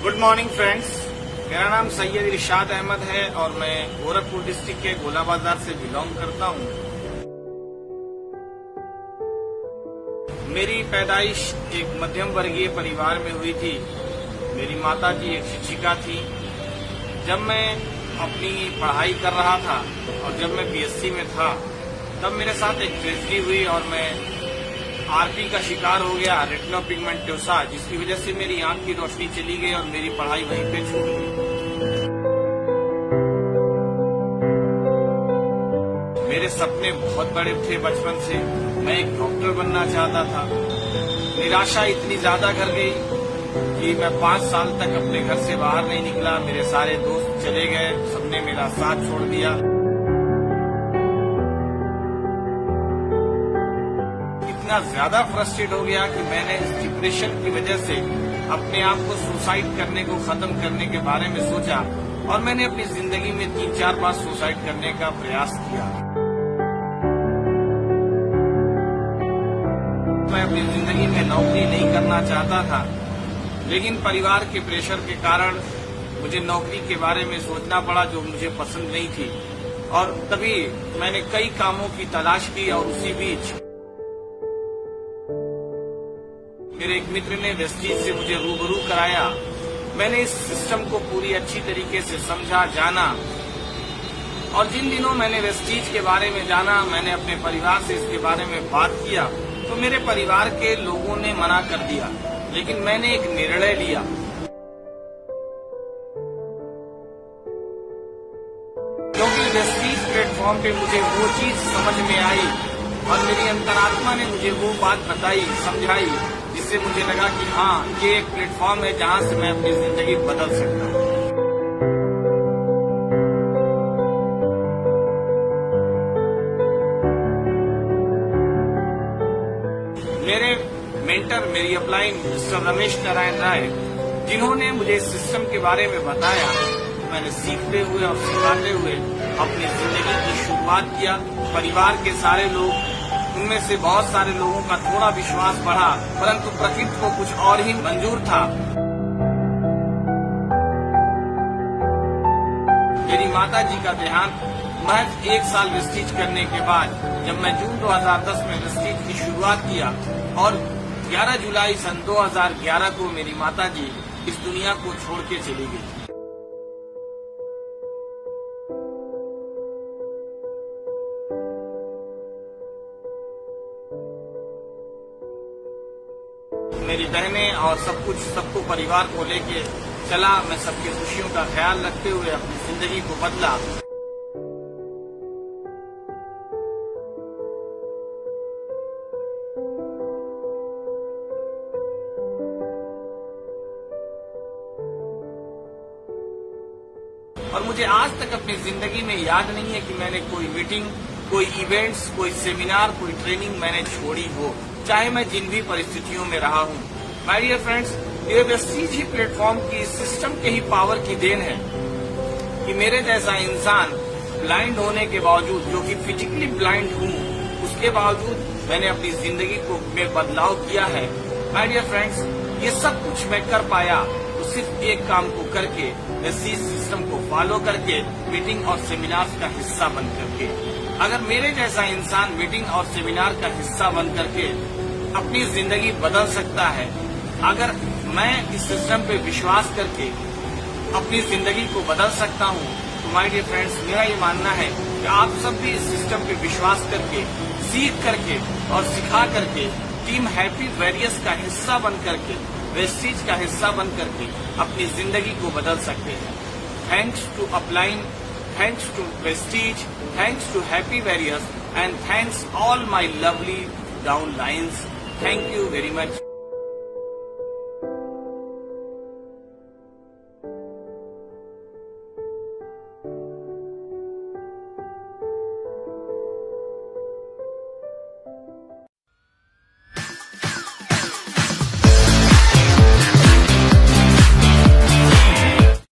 Good morning friends. मेरा नाम सैयद इरशाद अहमद है और मैं गोरखपुर डिस्ट्रिक्ट के गोला बाजार से बिलोंग करता हूं। मेरी पैदाइश एक मध्यम वर्गीय परिवार में हुई थी। मेरी माता जी एक शिक्षिका थी। जब मैं अपनी पढ़ाई कर रहा था और जब मैं बीएससी में था तब मेरे साथ एक ट्रेजेडी हुई और मैं आरपी का शिकार हो गया, रेटिना पिगमेंटोसा, जिसकी वजह से मेरी आंख की रोशनी चली गई और मेरी पढ़ाई वहीं पे छूट गई। मेरे सपने बहुत बड़े थे बचपन से। मैं एक डॉक्टर बनना चाहता था। निराशा इतनी ज्यादा कर गई कि मैं 5 साल तक अपने घर से बाहर नहीं निकला। मेरे सारे दोस्त चले गए, सबने मेरा साथ छोड़ दिया। इतना ज्यादा फ्रस्ट्रेट हो गया कि मैंने इस डिप्रेशन की वजह से अपने आप को सुसाइड करने को खत्म करने के बारे में सोचा और मैंने अपनी जिंदगी में 3-4 बार सुसाइड करने का प्रयास किया। मैं अपनी जिंदगी में नौकरी नहीं करना चाहता था, लेकिन परिवार के प्रेशर के कारण मुझे नौकरी के बारे में सोचना पड़ा जो मुझे पसंद नहीं थी। और तभी मैंने कई कामों की तलाश की और उसी बीच मेरे एक मित्र ने वेस्टीज से मुझे रूबरू कराया। मैंने इस सिस्टम को पूरी अच्छी तरीके से समझा, जाना, और जिन दिनों मैंने वेस्टीज के बारे में जाना, मैंने अपने परिवार से इसके बारे में बात किया तो मेरे परिवार के लोगों ने मना कर दिया। लेकिन मैंने एक निर्णय लिया। क्योंकि वेस्टीज प्लेटफॉर्म पे मुझे वो चीज समझ में आई और मेरी अंतरात्मा ने मुझे वो बात बताई, समझाई, जिससे मुझे लगा कि हाँ, ये एक प्लेटफॉर्म है जहाँ से मैं अपनी जिंदगी बदल सकता हूँ। मेरे मेंटर, मेरी अपलाइन मिस्टर रमेश नारायण राय, जिन्होंने मुझे इस सिस्टम के बारे में बताया, मैंने सीखते हुए और सिखाते हुए अपनी जिंदगी की शुरुआत किया। परिवार के सारे लोग, उनमें से बहुत सारे लोगों का थोड़ा विश्वास बढ़ा, परंतु प्रकृति को कुछ और ही मंजूर था। मेरी माता जी का देहांत महज 1 साल वेस्टीज करने के बाद, जब मैं जून 2010 में वेस्टीज की शुरुआत किया और 11 जुलाई सन 2011 को मेरी माता जी इस दुनिया को छोड़ के चली गई। मेरी बहनें और सब कुछ, सबको परिवार को लेके चला। मैं सबकी खुशियों का ख्याल रखते हुए अपनी जिंदगी को बदला। और मुझे आज तक अपनी जिंदगी में याद नहीं है कि मैंने कोई मीटिंग, कोई इवेंट्स, कोई सेमिनार, कोई ट्रेनिंग मैंने छोड़ी हो, चाहे मैं जिन भी परिस्थितियों में रहा हूँ। माय डियर फ्रेंड्स, ये वेस्टीज ही प्लेटफॉर्म की, सिस्टम के ही पावर की देन है कि मेरे जैसा इंसान ब्लाइंड होने के बावजूद, जो कि फिजिकली ब्लाइंड हूँ, उसके बावजूद मैंने अपनी जिंदगी को में बदलाव किया है। माय डियर फ्रेंड्स, ये सब कुछ मैं कर पाया तो सिर्फ एक काम को करके, वेस्टीज सिस्टम को फॉलो करके, मीटिंग और सेमिनार्स का हिस्सा बन करके। अगर मेरे जैसा इंसान मीटिंग और सेमिनार का हिस्सा बन करके अपनी जिंदगी बदल सकता है, अगर मैं इस सिस्टम पे विश्वास करके अपनी जिंदगी को बदल सकता हूँ, तो माय डियर फ्रेंड्स, मेरा ये मानना है कि आप सब भी इस सिस्टम पे विश्वास करके, सीख करके और सिखा करके टीम हैप्पी वेरियस का हिस्सा बन करके, वेस्टीज का हिस्सा बन करके अपनी जिंदगी को बदल सकते हैं। Thanks to upline, thanks to Vestige, thanks to Happy Various, and thanks all my lovely downlines. Thank you very much.